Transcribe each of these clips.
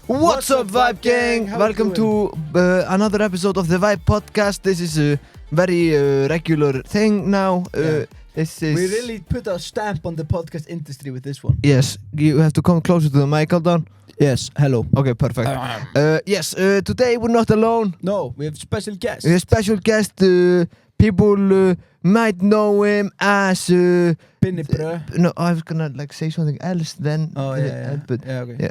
What's up, Vibe Gang? Welcome to another episode of the Vibe Podcast. This is a very regular thing now. This is... We really put a stamp on the podcast industry with this one. Yes, you have to come closer to the mic, Aldan. Yes, hello. Okay, perfect. Yes, today we're not alone. No, we have special guests. We have special guest. People might know him as... Binnibrö. No, I was gonna say something else then. But okay.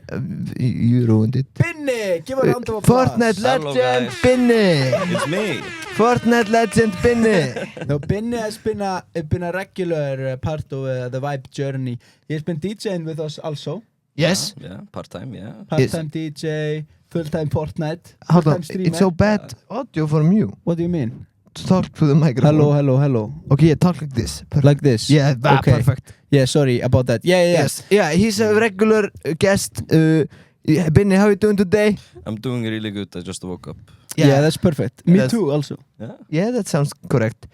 You ruined it. Binni! Give a round of applause. Fortnite Hello, legend guys. Binni! It's me. Fortnite legend Binni! No, Binni has been a regular part of the Vibe journey. He has been DJing with us also. Yes. Yeah, part-time, yeah. Part-time DJ, full-time Fortnite, Hold full-time on, streamer. it's so bad audio from you. What do you mean? Talk to the microphone. Hello. Okay, yeah, talk like this. Perfect. Like this? Yeah, Okay. perfect. Yeah, sorry about that. Yeah. Yes. Yeah, he's a regular guest. Binni, how are you doing today? I'm doing really good. I just woke up. Yeah, that's perfect. Me That's- too, also. Yeah? Yeah, that sounds correct.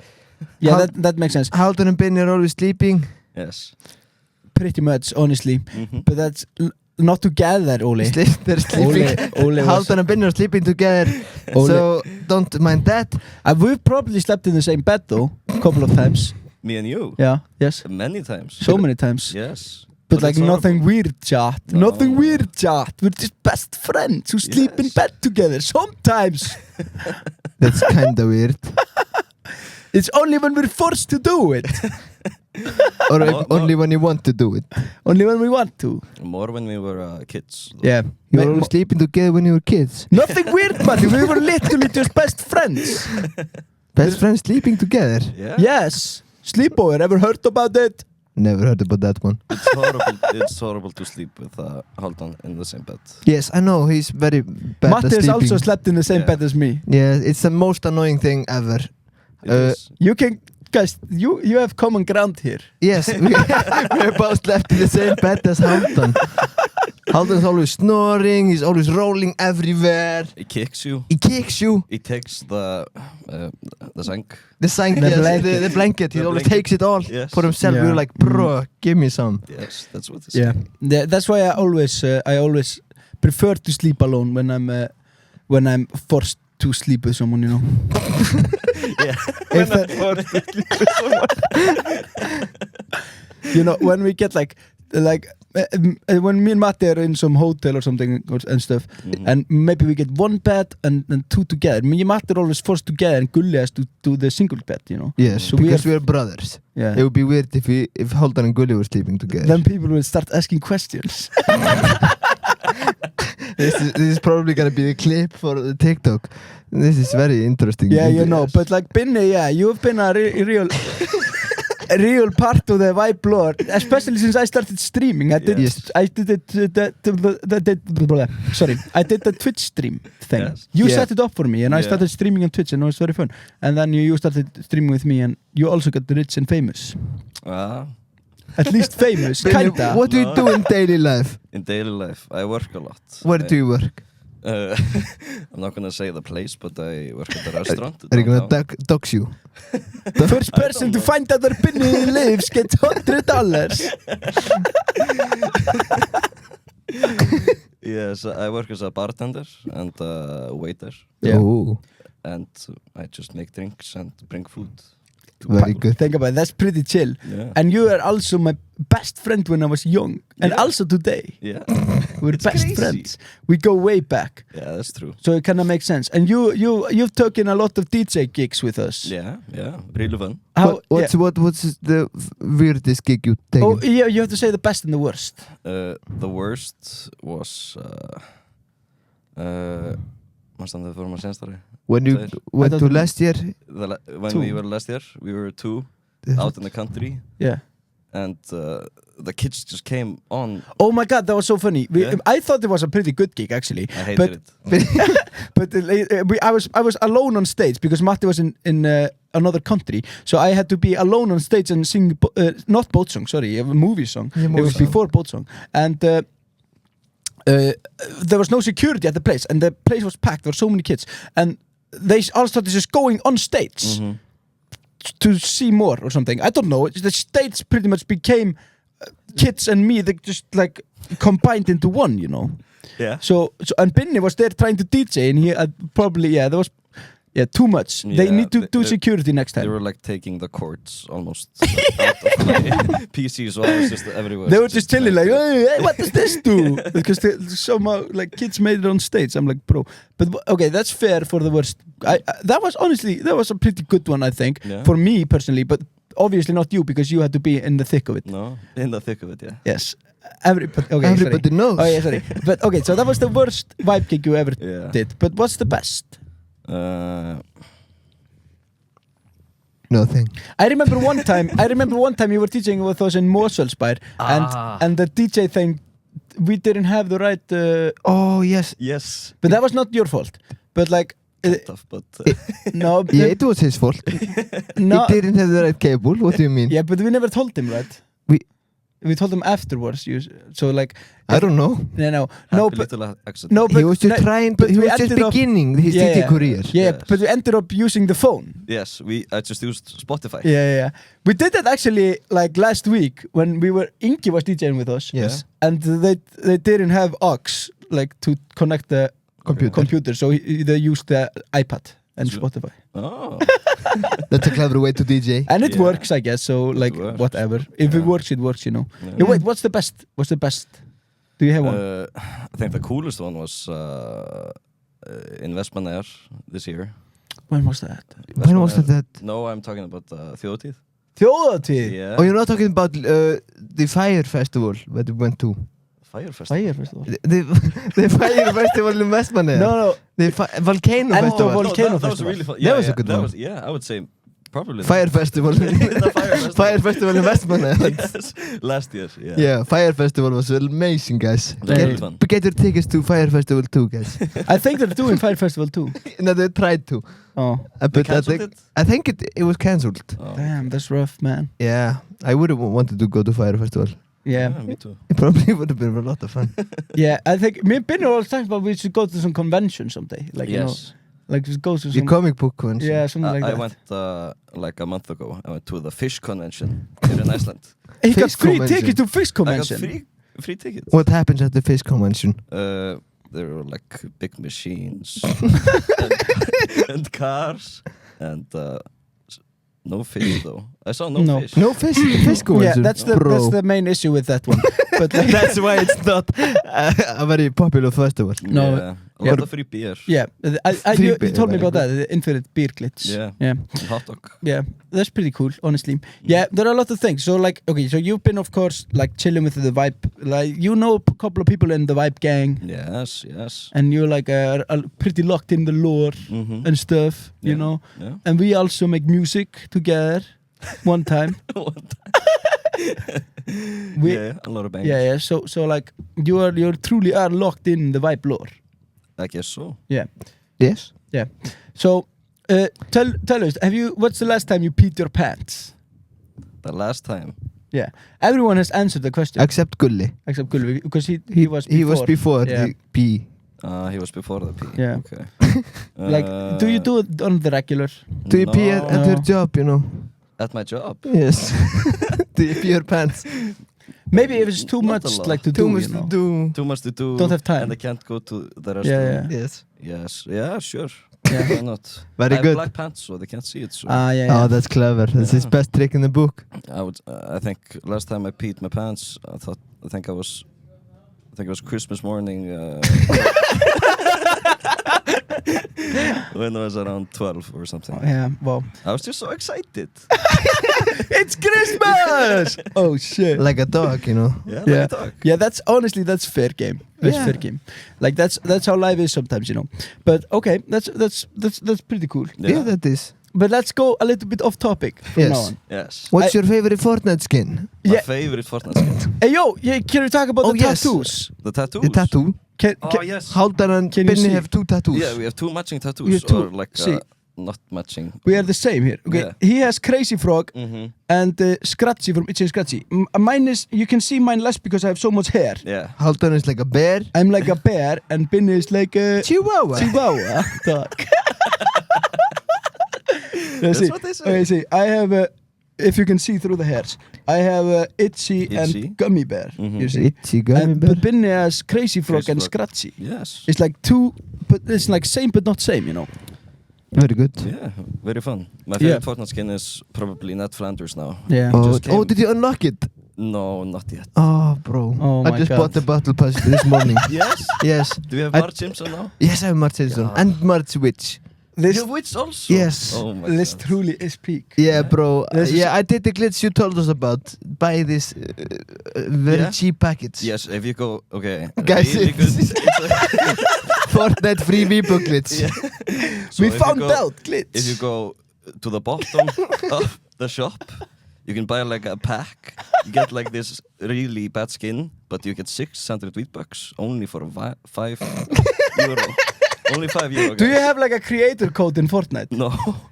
Yeah, How- that makes sense. Haldan and Binni are always sleeping. Yes. Pretty much, honestly. Mhm. But that's not together, Ole. They're sleeping. Ole was... Haldan and Binni are sleeping together. Ole. So don't mind that. We've probably slept in the same bed, though. A couple of times. Me and you. Yeah, yes. Many times. So many times. Yes. But like it's nothing horrible. weird, chat. No. Nothing weird, chat. We're just best friends who sleep in Yes. bed together. Sometimes. That's kinda weird. It's only when we're forced to do it. Or No, only when you want to do it. Only when we want to. More when we were kids. though. Yeah. You were always sleeping together when you were kids. Nothing weird, buddy. We were literally just best friends. Best friends sleeping together. Yeah? Yes. Sleepover. Ever heard about it? Never heard about that one. It's horrible. It's horrible to sleep with Haldan in the same bed. Yes, I know, he's very bad at Matti has sleeping. also slept in the same Yeah. bed as me. Yeah, it's the most annoying thing ever. It is. You can... Guys, you have common ground here. Yes, we're both slept in the same bed as Haldan. Haldan's always snoring, he's always rolling everywhere. He kicks you. He kicks you. He takes the seng. The The yes, blanket. the blanket, he The always blanket. takes it all Yes. for himself. Yeah. We're like, bro, give me some. Yes, that's what he said. Yeah. That's why I always prefer to sleep alone when I'm forced to sleep with someone, you know. Yeah. If that- you know, when we get like when me and Matti are in some hotel or something and stuff, Mhm. and maybe we get one bed and two together. Me and Matti are always forced together, and Gulli has to do the single bed, you know. Yes, So we because are- we're brothers. Yeah. It would be weird if Haldan and Gulli were sleeping together. Then people will start asking questions. This is probably gonna be the clip for the TikTok. This is very interesting. Yeah, you know, Yes. but like Binni, yeah, you've been a real a real part of the Vibe lore, especially since I started streaming. I did Yes. I did the Twitch stream thing. Yes. You Yeah. set it up for me and I Yeah. started streaming on Twitch and it was very fun. And then you started streaming with me and you also got rich and famous. At least famous, Binni, kinda. what do you No. do in daily life? In daily life, I work a lot. Where do you work? I'm not gonna say the place, but I work at a restaurant. Are you gonna downtown. dox you? First person to know. find out where Binni lives gets $100. Yes, I work as a bartender and a waiter, Yeah. Oh, and I just make drinks and bring food. to very people. good. Think about it, that's pretty chill. Yeah. And you are also my best friend when I was young. And Yeah. also today. Yeah. We're It's best crazy. friends. We go way back. Yeah, that's true. So it kind of makes sense. And you've taken a lot of DJ gigs with us. Yeah, really fun. What's the weirdest gig you taken? Oh, yeah, you have to say the best and the worst. The worst was manstu þegar við fórum að senstari? When you Tveir. went I to don't- last year? When Two. we were last year, we were two out in the country, Yeah. and the kids just came on. Oh my god, that was so funny. Yeah. I thought it was a pretty good gig actually. I hated But- it. But I was alone on stage because Matti was in another country. So I had to be alone on stage and sing not boat song, sorry, a movie song. Yeah, It movie was song. before boat song. And there was no security at the place and the place was packed. There were so many kids and they all started just going on stage Mhm. to see more or something. I don't know. The stage pretty much became kids and me. They just like combined into one, you know. Yeah. So and Binni was there trying to DJ, and he had probably there was too much. They Yeah, need to do security next They time. were like taking the cords almost out of my PC, so I was just everywhere. They were just chilling like, trying hey, what does this do? Because somehow like kids made it on stage. I'm like, bro. But okay, that's fair for the worst. That was honestly a pretty good one, I think, Yeah. for me personally. But obviously not you, because you had to be in the thick of it. No, in the thick of it, yeah. Yes. Everybody Everybody knows. Oh yeah, sorry. But okay, so that was the worst vibe gig you ever Yeah. did. But what's the best? Nothing. I remember one time you were teaching with us in Mosfellsbær, and the DJ thing, we didn't have the right Oh yes. Yes. but that was not your fault. But like Tough, but no, Yeah, it was his fault. no, He didn't have the right cable. What do you mean? yeah, but we never told him, right? We told him afterwards. So like I don't know. no, happy but little accident. no, but He was just trying. but He we was just ended up- beginning his Yeah, DJ yeah. career. yeah, Yes. but we ended up using the phone. Yes, I just used Spotify. Yeah. We did that actually like last week when Ingi was DJing with us. Yes. And they didn't have aux like to connect the computer, so they used the iPad and Sure. Spotify. Oh. That's a clever way to DJ. And it Yeah. works, I guess. So like works. whatever. If it Yeah. works, it works. You know. Yeah. Yeah, wait, what's the best? Do you have one? I think the coolest one was in Vestmannaeyjar this year. When was that? When was that? No, I'm talking about Þjóðhátíð. Þjóðhátíð. Yeah. Oh, you're not talking about the Fire Festival that we went to. Fire Festival. Fire Festival. The Fire Festival in Vestmannaeyjar. No. The Volcano And Festival. the Volcano that was Festival. really fun. That was a good one. Yeah, I would say probably Fire Festival. The Fire Festival. Fire Festival in Vestmannaeyjar. Yes, last year. Yeah. Yeah, Fire Festival was amazing, guys. Very fun. Get your tickets to Fire Festival too, guys. I think they're doing Fire Festival too. No, they tried to. Oh, But cancelled it? I think it was cancelled. Oh. damn, that's rough, man. Yeah, I would have wanted to go to Fire Festival. Yeah. Me too. It probably would have been a lot of fun. Yeah, I think me and Binny always talking about we should go to some convention someday. Like, you know, Yes. like just go to The some... comic book convention. Yeah, something like I that. went like a month ago. I went to the fish convention here in Iceland. He got Fish free convention. tickets to Fish I got Convention. free tickets. What happens at the fish convention? There were like big machines and cars and no fish though. I saw no No. fish. No fish. Fish Yeah, convention. that's Bro. the main issue with that one. But like, That's why it's not a very popular festival. No. Yeah, a lot of free beer. yeah, Free you beer, told me very about that, the infinite beer glitch. Yeah. Yeah. And hot dog. Yeah, that's pretty cool, honestly. Yeah, there are a lot of things. So like, okay, so you've been, of course, like chilling with the Vibe. Like, you know a couple of people in the Vibe gang, Yes. and you're like pretty locked in the lore Mm-hmm. and stuff, you Yeah. know. Yeah. And we also make music together one time. We, yeah, a lot of bangers. yeah. So like, you're truly are locked in the Vibe lore. I guess so. Yeah. Yes. So, tell us, what's the last time you peed your pants? The last time. Yeah. Everyone has answered the question Except Gulli. except Gulli, because he was before. He was before Yeah. the P. He was before the P. Yeah. Okay. Like, do you do it on the regular? Do you pee at No. your job, you know? At my job? Yes. Do you pee your pants? Maybe if it's too Not much a lot. like to Too do, much you know. to do. Too much to do. Don't have time. And I can't go to the restaurant. Yeah. Yes. Yes. Yeah, sure. Yeah. Why not? Very I have good. black pants, so they can't see it. So Yeah. Oh, that's clever. That's his Yeah. best trick in the book. I think last time I peed my pants, I think it was Christmas morning. When I was around 12 or something. Yeah, well. I was just so excited. It's Christmas! Oh shit. Like a dog, you know? Yeah, Yeah. like a dog. Yeah, that's fair game. That's Yeah. fair game. Like that's how life is sometimes, you know. But okay, that's pretty cool. Yeah, that is. But let's go a little bit off topic from Yes. now on. Yes. What's I- your favorite Fortnite skin? My Yeah. favorite Fortnite skin. Hey yo, can you talk about Oh, the yes. tattoos? The tattoos. The tattoo. Oh, yes. Haldan and Can you Binni see? have two tattoos. Yeah, we have two matching tattoos. We have two. Or like See. not matching. We are the same here. Okay, Yeah. he has Crazy Frog Mm-hmm. and Scratchy from Itchy and Scratchy. Mine is, you can see mine less because I have so much hair. Yeah. Haldan is like a bear. I'm like a bear and Binni is like a Chihuahua. Chihuahua dog. That's what they say. Okay, see, I have if you can see through the hairs. I have Itchy and Gummy Bear. You see? Itchy Gummy And Bear. Binni has Crazy Frog Crazy and Frog. Scratchy. Yes. It's like two, but it's like same but not same, you know. Very good. Yeah, very fun. My favorite Fortnite skin is probably Ned Flanders now. Yeah. Oh, just came. did you unlock it? No, not yet. Oh, bro. Oh I my just God. bought the battle pass this morning. Yes? Yes. Do we have I- Marge Simpson now? Yes, I have March Simpson. God. And March Witch. This, You have Witch also? Yes. Oh my this god. truly is peak. Yeah, bro. This is- Yeah, I did the glitch you told us about. Buy this very Yeah? cheap package. Yes, if you go, okay. Guys, really it's- good. It's Fortnite free Vibo glitch. yeah. So We if you found go- out glitch. If you go to the bottom of the shop, you can buy like a pack. You get like this really bad skin, but you get 600 V-Bucks only for €5. Only €5. Do you guys. have like a creator code in Fortnite? No.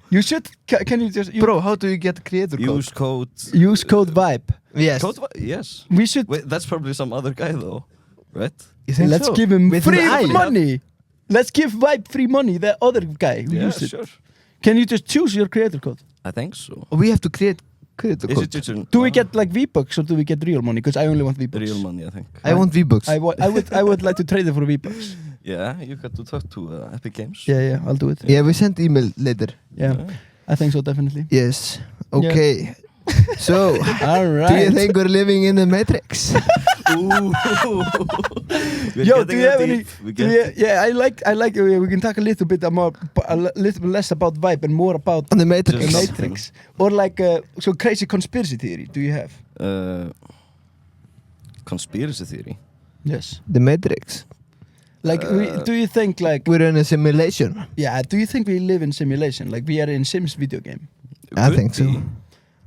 You should. Can you just Bro, how do you get creator code? Use code. use code VIBE? Yes. Yes. We should. Wait, that's probably some other guy though, right? You think Let's so? give him With an free eye. money. Let's give VIBE free money. The other guy who Yeah, used it. sure. Can you just choose your creator code? I think so. We have to create creator Is code. it just an- Do we get like V-Bucks or do we get real money? Because I only want V-Bucks. real money? I think. I want V-Bucks. I would like to trade it for V-Bucks. Yeah, you got to talk to Epic Games. Yeah, I'll do it. Yeah, we sent email later. Yeah, I think so definitely. Yes. Okay. So, All do you right. think we're living in the Matrix? Ooh. We're Yo, do getting you have deep. any? We do get you- yeah, I like. We can talk a little bit more, a little bit less about vibe and more about On the the Matrix. Just- Matrix, or like so crazy conspiracy theory. Do you have? conspiracy theory. Yes. The Matrix. Like, do you think like? We're in a simulation. Yeah. Do you think we live in simulation? Like we are in Sims video game. I Could think so. be.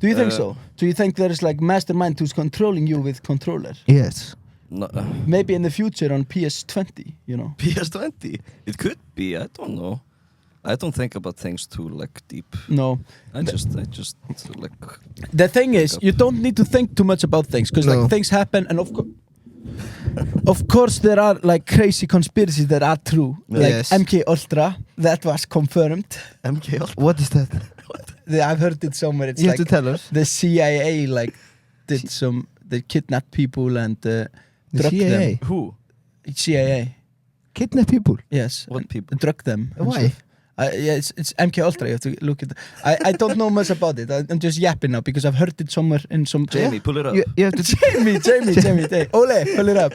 Do you think Uh, so? Do you think there's like mastermind who's controlling you with controller? Yes. No, Maybe in the future on PS20, you know. PS20. It could be. I don't know. I don't think about things too like deep. No. I just like. The thing is, up. you don't need to think too much about things because No. like things happen, and of course there are like crazy conspiracies that are true. Like Yes. MK Ultra, that was confirmed. MK Ultra. What is that? I've heard it somewhere. It's You like have to tell us. the CIA like did some. They kidnapped people and The drugged CIA. Who? them. CIA, Kidnap people. yes. What and people? Drug them. and Why? stuff. Yeah, it's MK Ultra. You have to look at. I don't know much about it. I'm just yapping now because I've heard it somewhere in some. Jamie, pull it up. You have to. Jamie, hey, Ole, pull it up.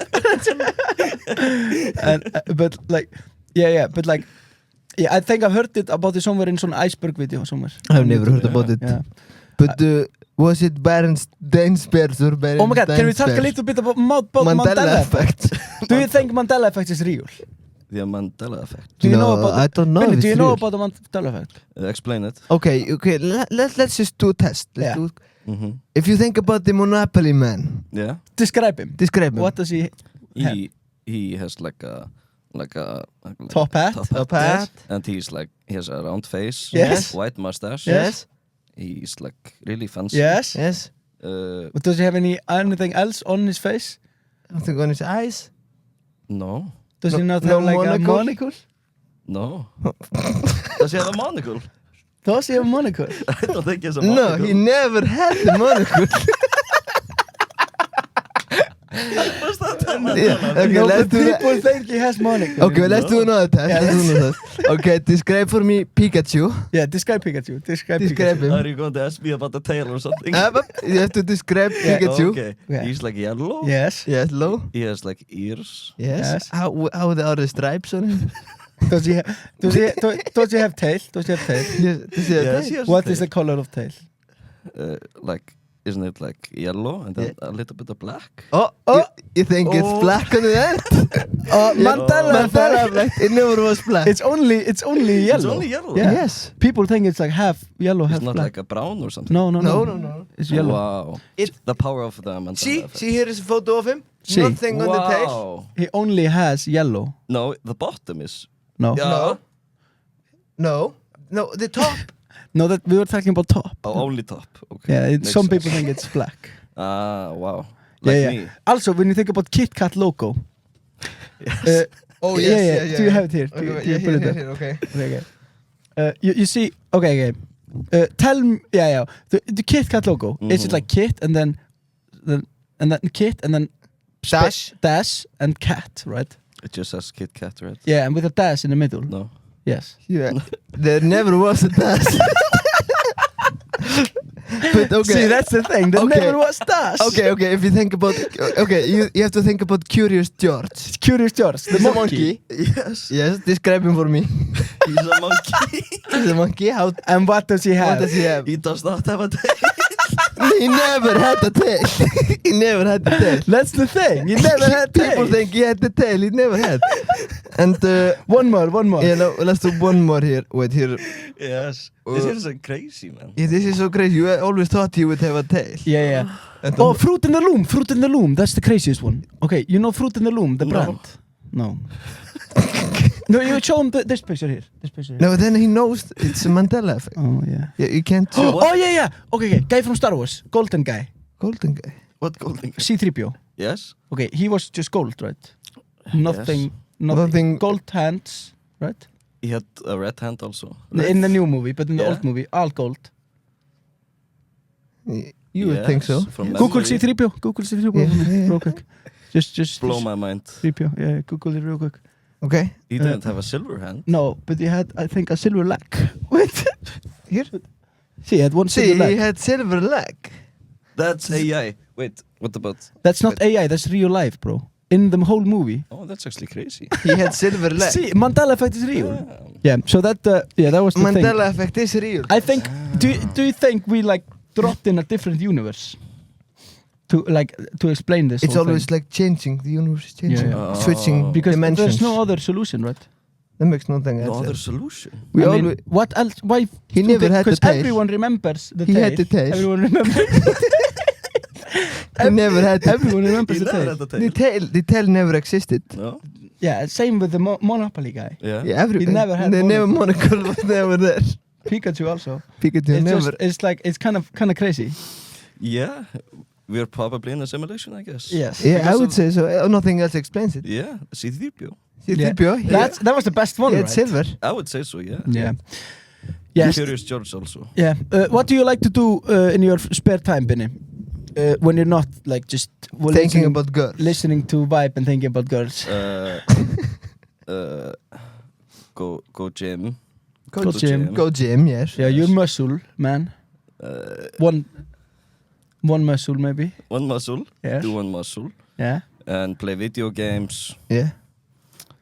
And but like, but like, I think I've heard it about it somewhere in some iceberg video somewhere. I've never heard about it. Yeah. But was it Berenstain Bears or Berenstain Oh my God, can we talk a little bit about Mandela effect? Do you think Mandela effect is real? The Mandela effect. Do you No, know about I don't know Billy, if do it's you know real. about the Mandela effect? Explain it. Okay. Let's just do a test. Yeah. Mm-hmm. If you think about the Monopoly man, Yeah. Describe him. describe him. What does he have? He has like a Top hat? Top hat. and he has a round face. Yes. White mustache. Yes. He's like really fancy. Yes. Yes. But does he have anything else on his face? Something on his eyes. No. Does he not No have like monocle? a monocle? No. Does he have a monocle? Does he have a monocle? I don't think he has a No, monocle. he never had the monocle. Was that Yeah, okay, No, let's but do that. people think he has monocle. Okay, let's do another test. Yeah, Let's do another test. Okay, describe for me Pikachu. Yeah, describe Pikachu. Describe Describe Pikachu. him. Are you going to ask me about the tail or something? But you have to describe Yeah. Pikachu. Okay. Yeah. He's like yellow. Yes. Yes, low. He has like ears. Yes. Yes. How are the stripes on him? Does he have tail? Does he have tail? Yes. Does he have Yes, tail? he has What tail. is the color of tail? Like, isn't it like yellow and then a little bit of black? Oh, you think it's Oh. black on the end? Mandela effect. effect. It never was black. It's only yellow. It's only yellow. Yeah. Yes. People think it's like half yellow, It's half not black. like a brown or something. No. No. It's yellow. Wow. It- the power of the Mandela See, effect. here is a photo of him. See. Nothing on the tail. Wow. He only has yellow. No, the bottom is. No. Yeah. No, the top. No, that we were talking about top. Oh, only top. Okay. Yeah, Makes some sense. people think it's black. Ah, wow. Like yeah. me. Also, when you think about Kit Kat logo. Yes. Oh yeah. Do you have it here? Okay, Do you pull it up? here, okay. Okay. You see, okay. Tell me, the Kit Kat logo. Is it like Kit and then Kit and then dash and cat, right? It just says Kit Kat, right? Yeah, and with a dash in the middle. No. Yes. Yeah. There never was a dash. But okay. See, that's the thing. There Okay. never was dash. Okay, if you think about... Okay, you have to think about Curious George. It's Curious George, the He's a monkey. Yes. Yes, describe him for me. He's a monkey. He's a monkey. How... And what does he have? What does he have? He does not have a tail. He never had a tail. He never had the tail. That's the thing. He never had tail. People think he had the tail. He never had. And One more. yeah, no, let's do one more here. Wait, here. Yes. This is a crazy, man. Yeah, this is so crazy. You always thought he would have a tail. Yeah. And Oh, Fruit in the Loom. That's the craziest one. Okay, you know Fruit in the Loom, the No. brand? No. No, you show him this picture here. No, then he knows it's a Mandela effect. Oh, yeah. Yeah, you can't show. Oh, yeah. Okay. Guy from Star Wars. Golden guy. Golden guy. What golden? C-3PO. Yes. Okay, he was just gold, right? Nothing. Nothing- Gold hands, right? He had a red hand also. In the new movie, but in the Yeah. old movie, all gold. You would think so. From Google memory. C-3PO. Google C-3PO Yeah. real quick. Just Blow my mind. 3PO. Yeah, Google it real quick. Okay. He didn't have a silver hand. No, but he had, I think, a silver leg. Wait. Here. See, he had one See, silver he leg. had silver leg. That's AI. Wait, what about? That's not AI, that's real life, bro. In the whole movie. Oh, that's actually crazy. He had silver leg. See, Mandela effect is real. Yeah, so that, that was the thing. Mandela effect is real. I think, do you think we like dropped in a different universe? To explain this It's whole always thing? like changing. The universe is changing. Yeah. Switching Because dimensions. there's no other solution, right? That makes no thing. No That's other it. solution. We I mean, always... what else? Why? He never had the Because tail. everyone remembers the He tail. had the tail. Everyone remembers. He never had the Everyone remembers He the never tail. had the tail. The tail never existed. No. Yeah, same with the Monopoly guy. Yeah. Yeah, He never had They never monocle. monocle was never there. Pikachu also. Pikachu It's never. just, it's kind of crazy. Yeah. We're probably in a simulation, I guess. Yes. Yeah, I Because would of- say so. Nothing else explains it. Yeah. C-3PO. C-3PO. That was the best one, He right? had silver. I would say so. Yeah. Yeah. Yes. Curious George also. Yeah. What do you like to do in your spare time, Benny? When you're not like just Thinking about girls. listening to Vibe and thinking about girls. Go gym. Go gym. Go gym, yes. Yeah, you're muscle man. One muscle maybe. One muscle. Yeah. Do one muscle. Yeah. And play video games. Yeah.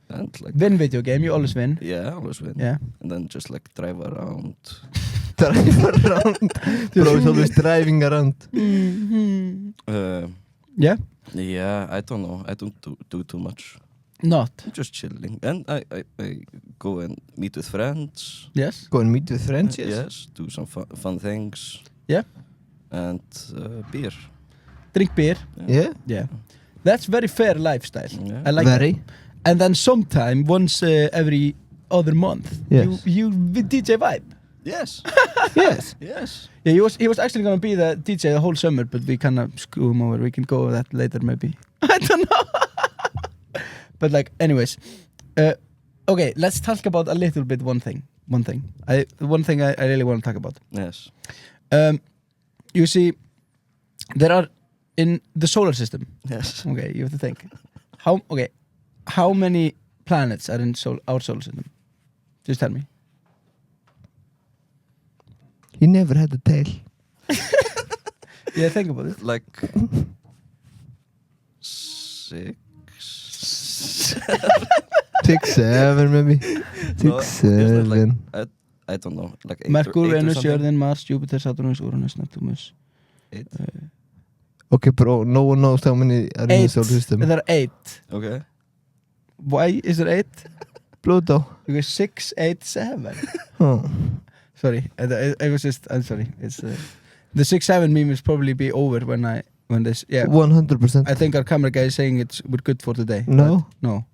And like. Win video game. You always win. Yeah, I always win. Yeah. And then just like drive around. Drive around. Bro is always driving around. Yeah. Yeah, I don't know. I don't do too much. Not. I'm just chilling. And I go and meet with friends. Yes. Go and meet with friends, yes. Yes, do some fun things. Yeah. And beer. Drink beer. Yeah. Yeah. That's very fair lifestyle. Yeah. I like Very. that. And then sometime, once every other month, Yes. you with DJ Vibe. Yes. Yes. Yes. Yeah, he was actually gonna be the DJ the whole summer, but we kind of screw him over. We can go over that later, maybe. I don't know. But like, anyways, okay, let's talk about a little bit one thing. I really want to talk about. Yes. You see, there are in the solar system. Yes. Okay, you have to think. How many planets are in our solar system? Just tell me. He never had a tail. Yeah, think about it. Like 6. 6, 7 maybe. 6, No, isn't it like 7. I don't know. Like 8 Merkur, or Venus, something? Jörðin, Mars, Jupiter, Saturnus, Uranus, Neptunus. 8. Okay, bro, no one knows how many are in the 8. solar system. There are 8. Okay. Why is there 8? Pluto. Because 6, 8, 7. Oh. Sorry, I was just. I'm sorry. It's the 6-7 meme is probably be over when this. Yeah, 100%. I think our camera guy is saying we're good for today. No. But no.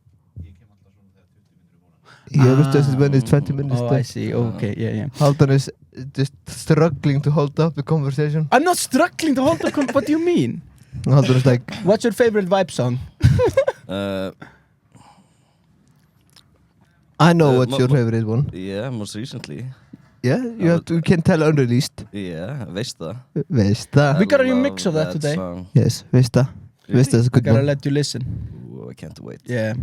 He always does it when it's 20 minutes. Oh, I see. Okay, yeah. Haldan is just struggling to hold up the conversation. I'm not struggling to hold the. What do you mean? Haldan is like, What's your favorite Vibe song? I know what's your mo- favorite one. Yeah, most recently. Yeah, you can tell unreleased. Yeah, veist það. Veist það. We got a new I mix of love that today. Song. Yes, veist það. Veist það is a I good gotta one. let you listen. Ooh, I can't wait. Yeah,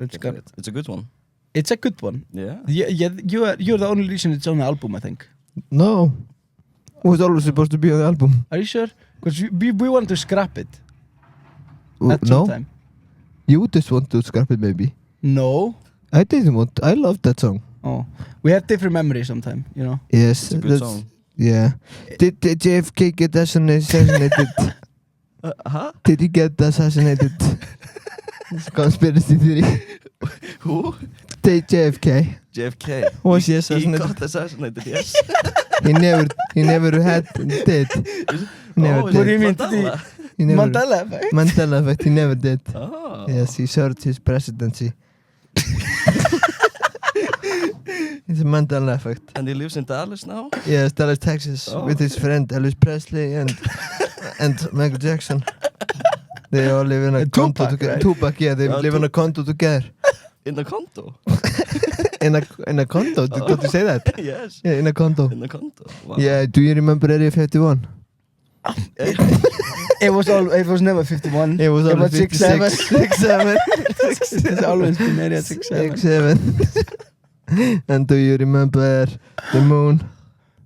it's Can't good. wait. It's a good one. It's a good one. Yeah. You're the only reason it's on the album, I think. No. It was always supposed to be on the album. Are you sure? Because we want to scrap it at No, some time. you just want to scrap it maybe. No. I didn't want, I love that song. Oh, we have different memories sometime, you know. Yes, It's a good song. Yeah. Did JFK get assassinated? Huh? Did he get assassinated? It's conspiracy theory. Who? JFK. JFK. Was he He assassinated? got assassinated, yes. He never had did. Never Oh, did. What do you mean? Mandela. He never, Mandela effect? Mandela effect, he never did. Oh. Yes, he served his presidency. It's a Mandela effect. And he lives in Dallas now? Yes, Dallas, Texas, Oh, with his friend Elvis Presley and Michael Jackson. They all live in a And condo Tupac, together. right? Tupac, yeah, they Oh, live in a condo together. In the condo? In a condo, did you say that? Yes. Yeah, in a condo. In the condo. Wow. Yeah, do you remember Area 51? It was never 51. It was always 67. 67. It's always been area 67. 67. And do you remember the moon?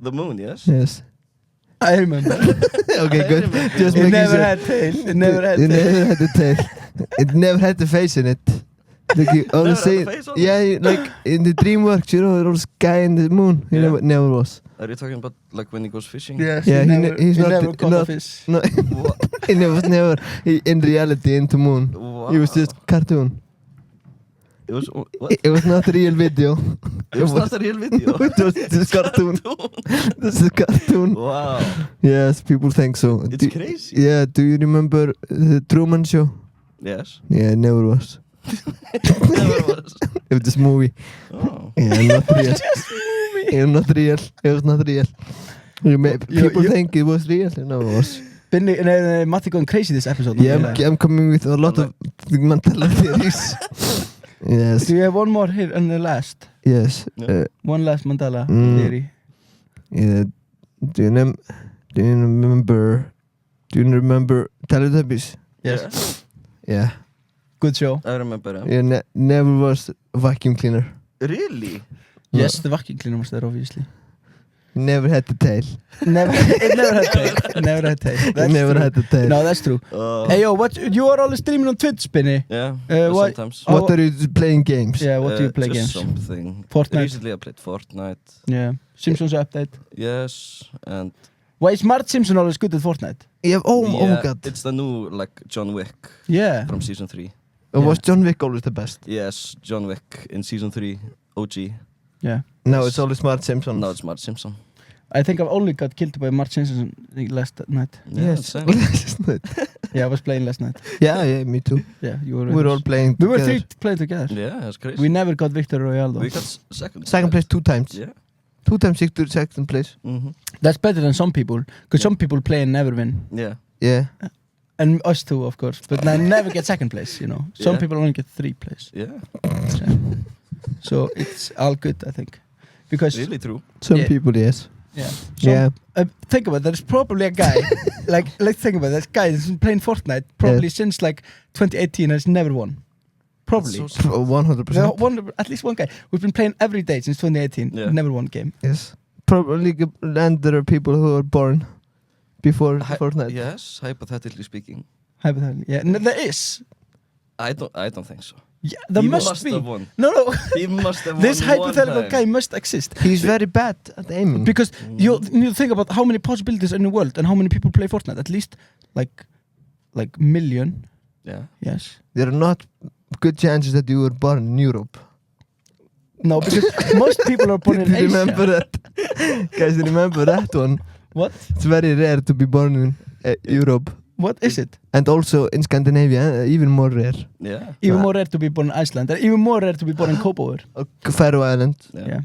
The moon, yes? Yes. I remember. Okay, I good. remember. Just It making never sure. had tail. It never had It tail. never had the tail. It never had the face in it. Like you Never always had say, the face on yeah, like in the DreamWorks, you know, there was guy in the moon. He Yeah. never was. Are you talking about like when he goes fishing? Yes, Yeah, he he's not- never caught a not- fish. No, What? he was never in reality into moon. Wow. He was just cartoon. It was what? It was not a real video. It was not a real video. It was just cartoon. This is a cartoon. Wow. Yes, people think so. It's crazy. Yeah, do you remember the Truman Show? Yes. Yeah, it never was. Never was. It was this movie. Oh. Yeah, not real. It was not real. It was not real. People think it was real. No, it was. Matti going crazy this episode. Yeah, I'm coming with a lot of mental theories. Yes, Do you have one more here and the last? yes. Yeah. One last Mandela Mm. theory. Yeah. Do you remember Teletubbies? Yes. Yeah. Good show. I remember him. Yeah, never was a vacuum cleaner. Really? Yes, the vacuum cleaner was there obviously. Never had the tail. It never had tail. Never had tail. That's Never true. had the tail. No, that's true. Hey yo, what you are always streaming on Twitch, Spinny? Yeah. what- Sometimes. What are you playing games? Yeah, what do you play just games? Something. Fortnite. Recently I played Fortnite. Yeah. Simpsons update. Yes, and Why is Mart Simpson always good at Fortnite? Yeah, oh yeah, my god. it's the new like John Wick Yeah. from season 3. Was John Wick always the best? Yes, John Wick in season 3, OG. Yeah. No, it's always Smart Simpson. Now it's Marge Simpson. I think I've only got killed by Mart Simpson last night. Yes. same. Yeah, I was playing last night. yeah, me too. Yeah, you were. We're all playing We were together. three playing together. Yeah, that's crazy. We never got Victor Royale though. We got second. Second place 2 times. Yeah. 2 times to second place. Mm-hmm. That's better than some people, because Yeah. some people play and never win, Yeah. Yeah. and us too, of course. But I never get second place. You know, some Yeah. people only get 3 place. Yeah. So it's all good, I think, because Really true. Some Yeah. people, yes. yeah. Some, Yeah. Think about it, there's probably a guy like think about it, this guy that's been playing Fortnite probably since like 2018 and has never won. Probably. That's so 100%. At least one guy. We've been playing every day since 2018. Yeah. Never won a game. Yes. Probably, and there are people who are born before Hy- Fortnite. Yes, hypothetically speaking. Hypothetically. Yeah. No, there is. I don't think so. Yeah, there He must be. have won. No. He must have This won one hypothetical time. guy must exist. He's very bad at aiming. Because you need to think about how many possibilities are in the world and how many people play Fortnite. At least like million. Yeah. Yes. There are not good chances that you were born in Europe. No, because most people are born in Asia. Remember that? Guys, remember that one? What? It's very rare to be born in Europe. What is it? And also in Scandinavia, even more rare. Yeah. Even more rare to be born in Iceland. And even more rare to be born in Kópavogur. Faroe Island. Yeah.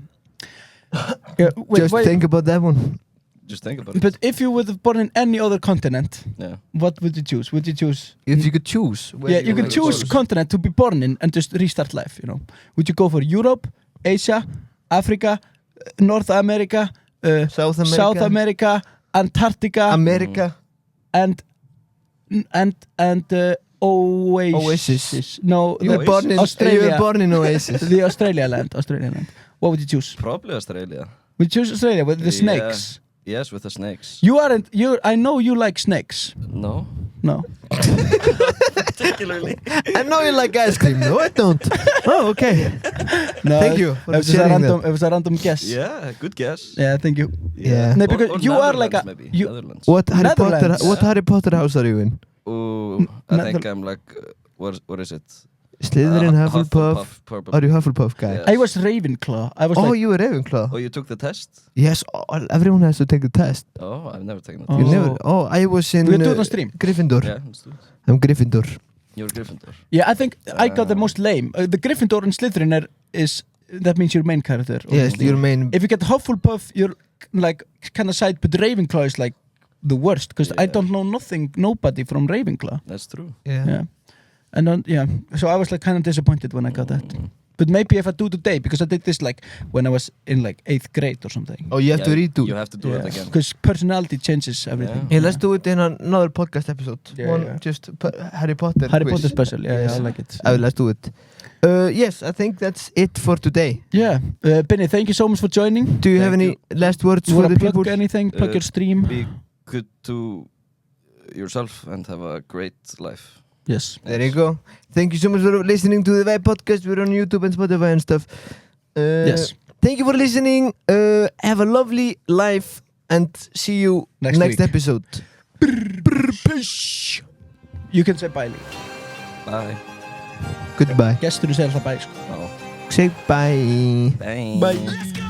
Yeah, wait, Just think about that one. Just think about it. But if you would have born in any other continent, Yeah. what would you choose? Would you choose? If you could choose. where Yeah, you can would choose continent to be born in and just restart life, you know. Would you go for Europe, Asia, Africa, North America, South America, South America, Antarctica, America, and Oasis. No, You were born in Australia. You were born in Oasis. The Australia land. What would you choose? Probably Australia. Would you choose Australia with the snakes? Yes, with the snakes. I know you like snakes. No. No. Particularly. I know you like ice cream. No, I don't. Oh, okay. No. Thank you for It was a sharing random. that. It was a random guess. Yeah, good guess. Yeah, thank you. Yeah. No, because Or you are like a Netherlands, maybe. you. Netherlands. What Harry Potter? Netherlands. What Harry Potter house are you in? Ooh, I Nether- think I'm like, what is it? Slytherin, Hufflepuff. Purple. Are you Hufflepuff guy? Yeah. I was Ravenclaw. I was Oh, like, you were Ravenclaw. Oh, you took the test? Yes, everyone has to take the test. Oh, I've never taken the Oh. You test. never. Oh, I was in we can do it on stream. Gryffindor. Yeah, let's do it. I'm Gryffindor. You're Gryffindor. Yeah, I think I got the most lame. The Gryffindor and Slytherin that means your main character. Yes, your main. If you get Hufflepuff, you're like kind of side, but Ravenclaw is like the worst because I Yeah. don't know nobody from Ravenclaw. That's true. Yeah, and then so I was like kind of disappointed when I got that. But maybe if I do today, because I did this like when I was in like 8th grade or something. Oh, you have to Yeah, redo. You have to do it again. Because personality changes everything. Hey, let's do it in another podcast episode. Yeah, One yeah. just Harry Potter. Harry quiz. Potter special. Yeah, Yes. I like it. Let's do it. Yes, I think that's it for today. Yeah, Benny, thank you so much for joining. Do you have Thank any last words You for wanna the plug people? anything? Plug your stream. Be good to yourself and have a great life. Yes. There you go. Thank you so much for listening to the Vibe Podcast. We're on YouTube and Spotify and stuff. Yes. Thank you for listening. Have a lovely life and see you Next next week. episode. You can say bye. Lee. Bye. Goodbye. Gestur segir það bye. Oh. Say bye. Bye. Bye.